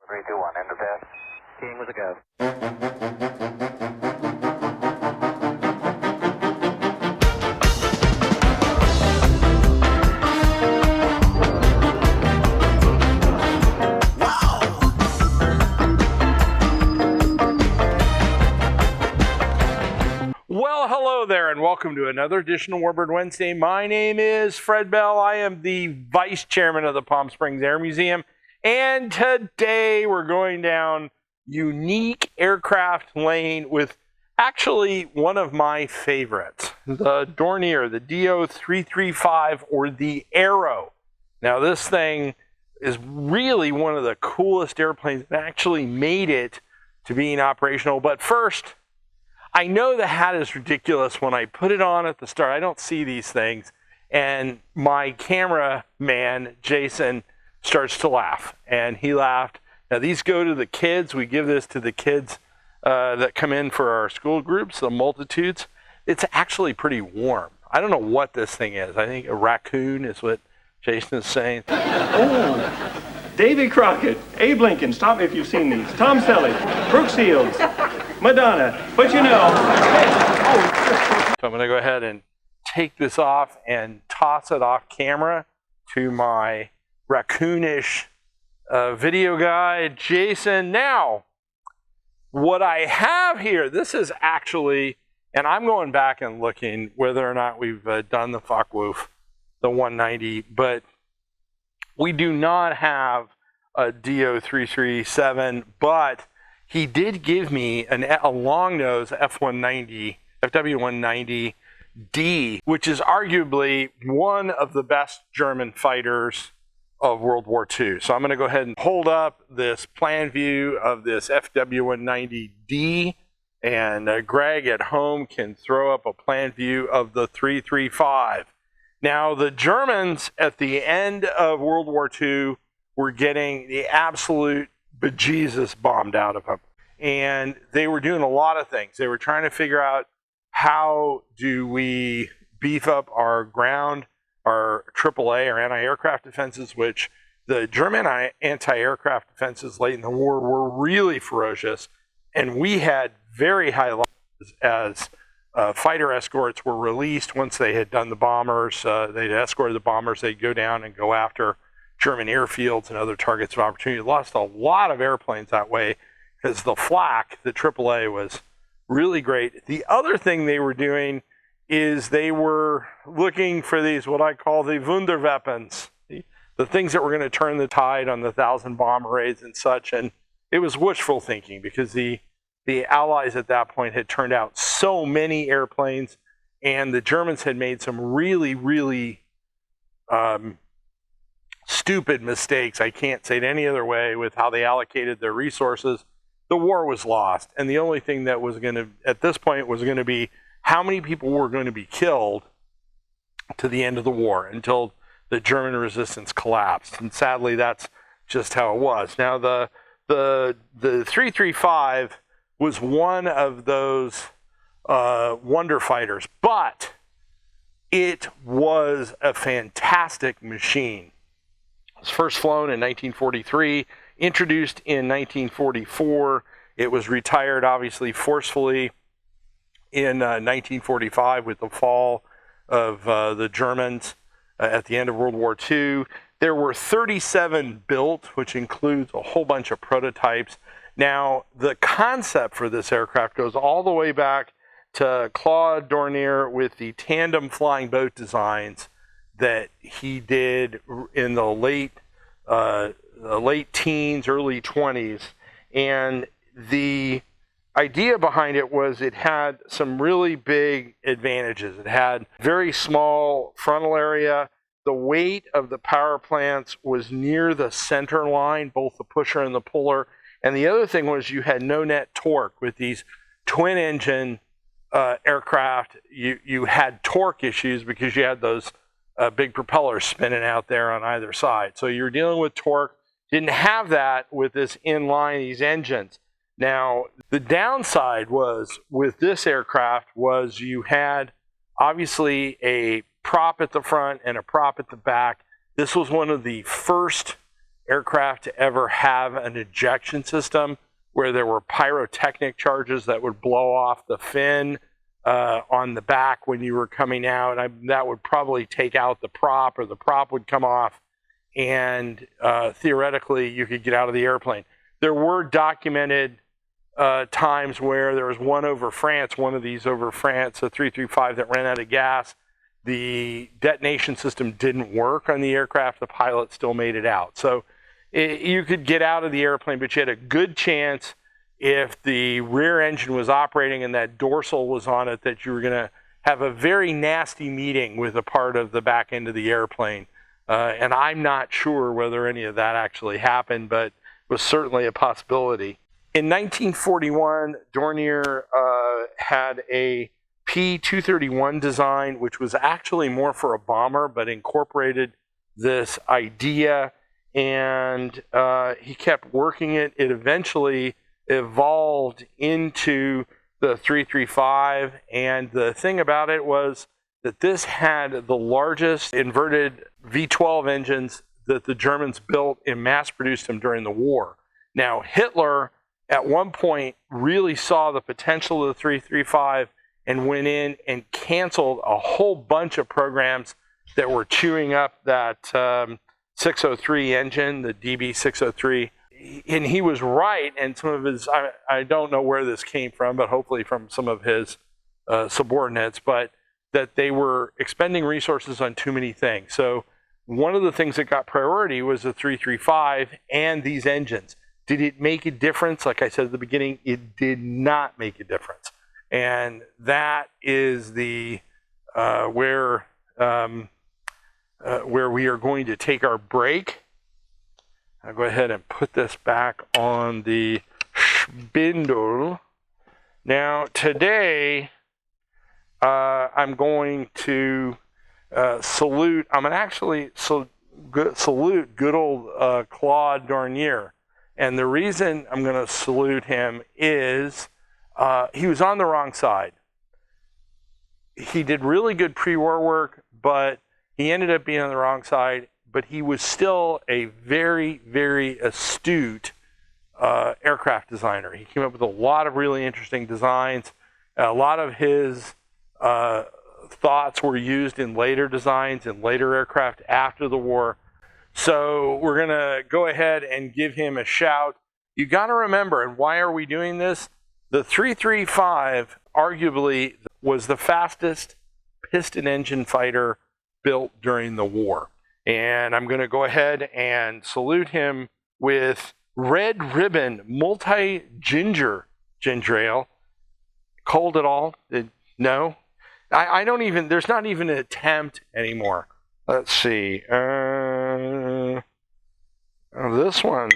3, 2, 1, end of test. King with a go. Well, hello there, and welcome to another edition of Warbird Wednesday. My name is Fred Bell. I am the Vice Chairman of the Palm Springs Air Museum, and today we're going down unique aircraft lane with actually one of my favorites, the Dornier, the DO-335, or the Arrow. Now, this thing is really one of the coolest airplanes that actually made it to being operational. But first, I know the hat is ridiculous. When I put it on at the start, I don't see these things, and my cameraman, Jason, starts to laugh, and he laughed. Now, these go to the kids. We give this to the kids that come in for our school groups, the multitudes. It's actually pretty warm. I don't know what this thing is. I think a raccoon is what Jason is saying. Oh, Davy Crockett, Abe Lincoln, stop me if you've seen these. Tom Selleck, Brooke Shields, Madonna, but you know. So I'm going to go ahead and take this off and toss it off camera to my raccoonish video guy, Jason. Now, what I have here, this is actually, and I'm going back and looking whether or not we've done the Focke-Wulf, the 190, but we do not have a DO-337, but he did give me a long nose F-190, FW-190D, which is arguably one of the best German fighters of World War II. So I'm going to go ahead and hold up this plan view of this FW-190D, and Greg at home can throw up a plan view of the 335. Now, the Germans at the end of World War II were getting the absolute bejesus bombed out of them. And they were doing a lot of things. They were trying to figure out, how do we beef up our ground, our AAA, our anti-aircraft defenses, which the German anti-aircraft defenses late in the war were really ferocious. And we had very high losses as fighter escorts were released once they had done the bombers. They'd escorted the bombers. They'd go down and go after German airfields and other targets of opportunity. Lost a lot of airplanes that way because the flak, the AAA, was really great. The other thing they were doing is they were looking for these, what I call the Wunderweapons, the things that were going to turn the tide on the 1,000 bomber raids and such. And it was wishful thinking because the Allies at that point had turned out so many airplanes, and the Germans had made some really, really stupid mistakes. I can't say it any other way with how they allocated their resources. The war was lost, and the only thing that was going to, at this point, was going to be how many people were going to be killed to the end of the war until the German resistance collapsed. And sadly, that's just how it was. Now, the 335 was one of those wonder fighters, but it was a fantastic machine. It was first flown in 1943, introduced in 1944. It was retired, obviously, forcefully in 1945 with the fall of the Germans at the end of World War II. There were 37 built, which includes a whole bunch of prototypes. Now, the concept for this aircraft goes all the way back to Claude Dornier with the tandem flying boat designs that he did in the late teens, early 20s. And the idea behind it was it had some really big advantages. It had very small frontal area. The weight of the power plants was near the center line, both the pusher and the puller. And the other thing was you had no net torque. With these twin engine aircraft, you had torque issues because you had those big propellers spinning out there on either side. So you're dealing with torque. Didn't have that with this inline, these engines. Now, the downside was with this aircraft was you had obviously a prop at the front and a prop at the back. This was one of the first aircraft to ever have an ejection system where there were pyrotechnic charges that would blow off the fin on the back when you were coming out. That would probably take out the prop, or the prop would come off, and theoretically you could get out of the airplane. There were documented times where there was one over France, one of these over France, a 335 that ran out of gas. The detonation system didn't work on the aircraft. The pilot still made it out. So you could get out of the airplane, but you had a good chance if the rear engine was operating and that dorsal was on it that you were going to have a very nasty meeting with a part of the back end of the airplane. And I'm not sure whether any of that actually happened, but it was certainly a possibility. In 1941, Dornier had a P-231 design, which was actually more for a bomber, but incorporated this idea, and he kept working it. It eventually evolved into the 335, and the thing about it was that this had the largest inverted V12 engines that the Germans built and mass-produced them during the war. Now, Hitler at one point really saw the potential of the 335 and went in and canceled a whole bunch of programs that were chewing up that 603 engine, the DB603. And he was right, and some of his, I don't know where this came from, but hopefully from some of his subordinates, but that they were expending resources on too many things. So one of the things that got priority was the 335 and these engines. Did it make a difference? Like I said at the beginning, it did not make a difference. And that is the where we are going to take our break. I'll go ahead and put this back on the spindle. Now today, I'm going to salute. I'm going to actually salute good old Claude Dornier. And the reason I'm going to salute him is he was on the wrong side. He did really good pre-war work, but he ended up being on the wrong side. But he was still a very, very astute aircraft designer. He came up with a lot of really interesting designs. A lot of his thoughts were used in later designs and later aircraft after the war. So we're going to go ahead and give him a shout. You got to remember, and why are we doing this? The 335 arguably was the fastest piston engine fighter built during the war. And I'm going to go ahead and salute him with Red Ribbon Multi-Ginger Ale. Cold at all? No? I don't even, there's not even an attempt anymore. Let's see. This one.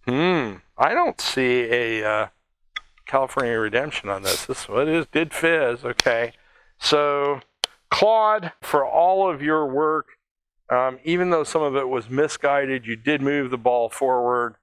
I don't see a California Redemption on this. This one is did fizz. Okay. So, Claude, for all of your work, even though some of it was misguided, you did move the ball forward.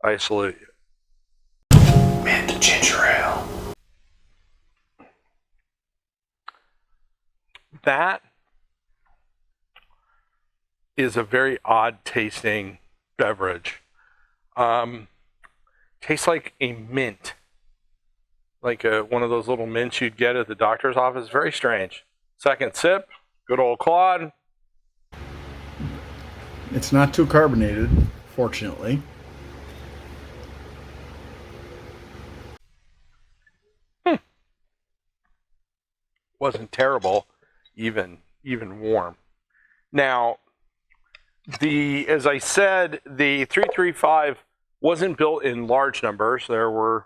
I salute you. Mint ginger ale. That is a very odd tasting beverage. Tastes like a mint, like one of those little mints you'd get at the doctor's office. Very strange. Second sip, good old Claude. It's not too carbonated, fortunately. Wasn't terrible, even warm. Now, as I said, the 335 wasn't built in large numbers. There were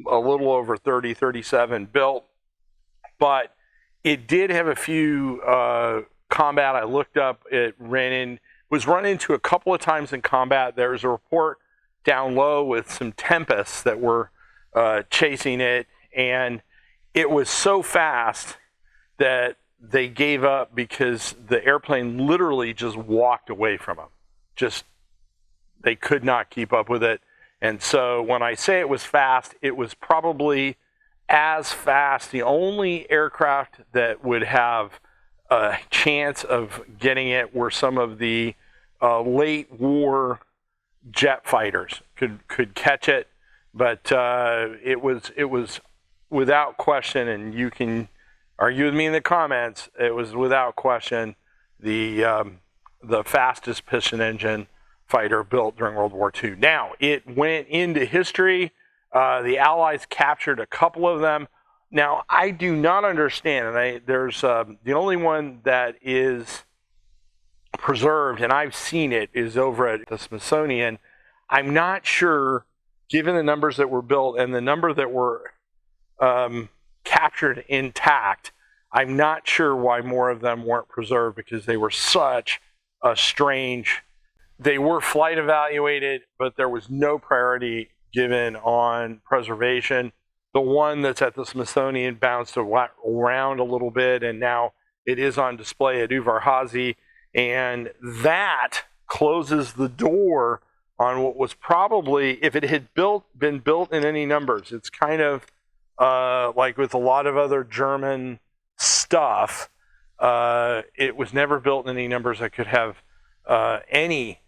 a little over 30, 37 built, but it did have a few combat. I looked up, it was run into a couple of times in combat. There was a report down low with some tempests that were chasing it, and it was so fast that they gave up because the airplane literally just walked away from them. They could not keep up with it. And so when I say it was fast, it was probably as fast. The only aircraft that would have a chance of getting it were some of the late war jet fighters could catch it, but it was without question, and you can argue with me in the comments, it was without question the fastest piston engine fighter built during World War II. Now, it went into history. The Allies captured a couple of them. Now, I do not understand, and there's the only one that is preserved, and I've seen it, is over at the Smithsonian. I'm not sure, given the numbers that were built and the number that were captured intact, I'm not sure why more of them weren't preserved, because they were such a strange. They were flight evaluated, but there was no priority given on preservation. The one that's at the Smithsonian bounced around a little bit, and now it is on display at Uvar-Hazy, and that closes the door on what was probably, if it had been built in any numbers, it's kind of like with a lot of other German stuff, it was never built in any numbers that could have any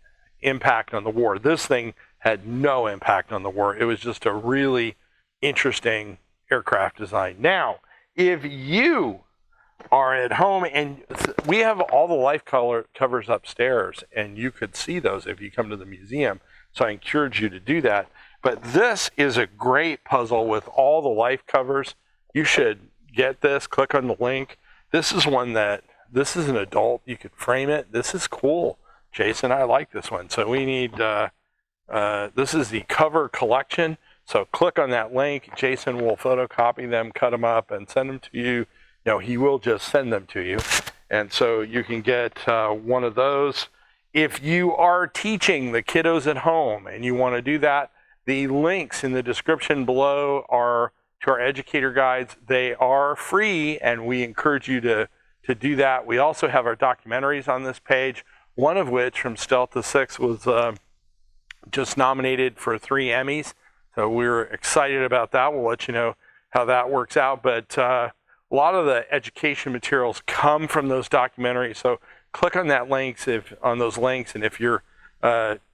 impact on the war. This thing had no impact on the war. It was just a really interesting aircraft design. Now, if you are at home, and we have all the life covers upstairs, and you could see those if you come to the museum, so I encourage you to do that. But this is a great puzzle with all the life covers. You should get this. Click on the link. This is one that, this is an adult. You could frame it. This is cool. Jason, I like this one. So we need, this is the cover collection. So click on that link. Jason will photocopy them, cut them up, and send them to you. No, he will just send them to you. And so you can get one of those. If you are teaching the kiddos at home and you want to do that, the links in the description below are to our educator guides. They are free, and we encourage you to do that. We also have our documentaries on this page, one of which, From Stealth to Six, was just nominated for 3 Emmys. So we're excited about that. We'll let you know how that works out. But a lot of the education materials come from those documentaries. So click on that links on those links, and if you're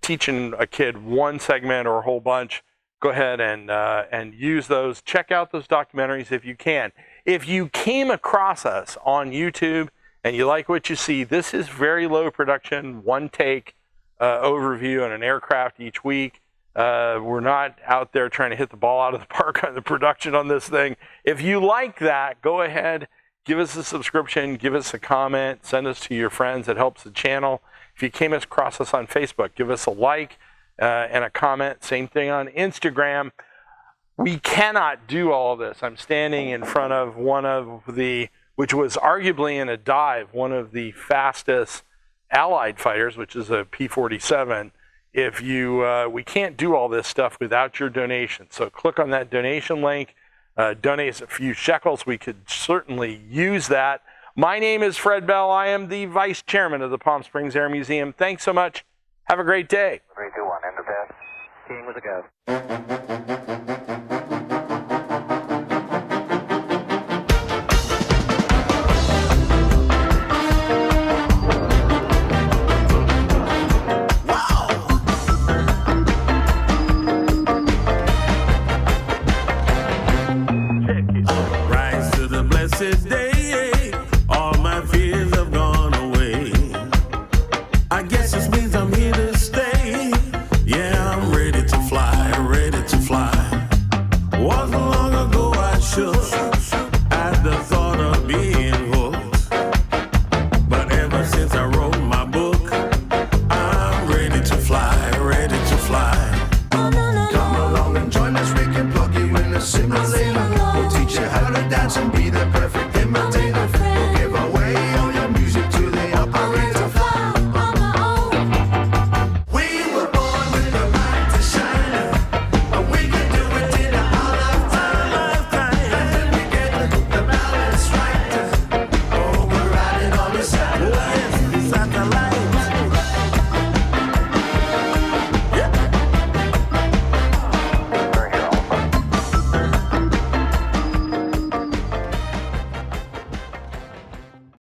teaching a kid one segment or a whole bunch, go ahead and use those. Check out those documentaries if you can. If you came across us on YouTube and you like what you see, this is very low production, one take overview on an aircraft each week. We're not out there trying to hit the ball out of the park on the production on this thing. If you like that, go ahead, give us a subscription, give us a comment, send us to your friends. It helps the channel. If you came across us on Facebook, give us a like and a comment. Same thing on Instagram. We cannot do all of this. I'm standing in front of one of the, which was arguably in a dive, one of the fastest Allied fighters, which is a P-47. If you, we can't do all this stuff without your donation. So click on that donation link, donate a few shekels. We could certainly use that. My name is Fred Bell. I am the Vice Chairman of the Palm Springs Air Museum. Thanks so much. Have a great day. 3, 2, 1, end of pass. King with a go.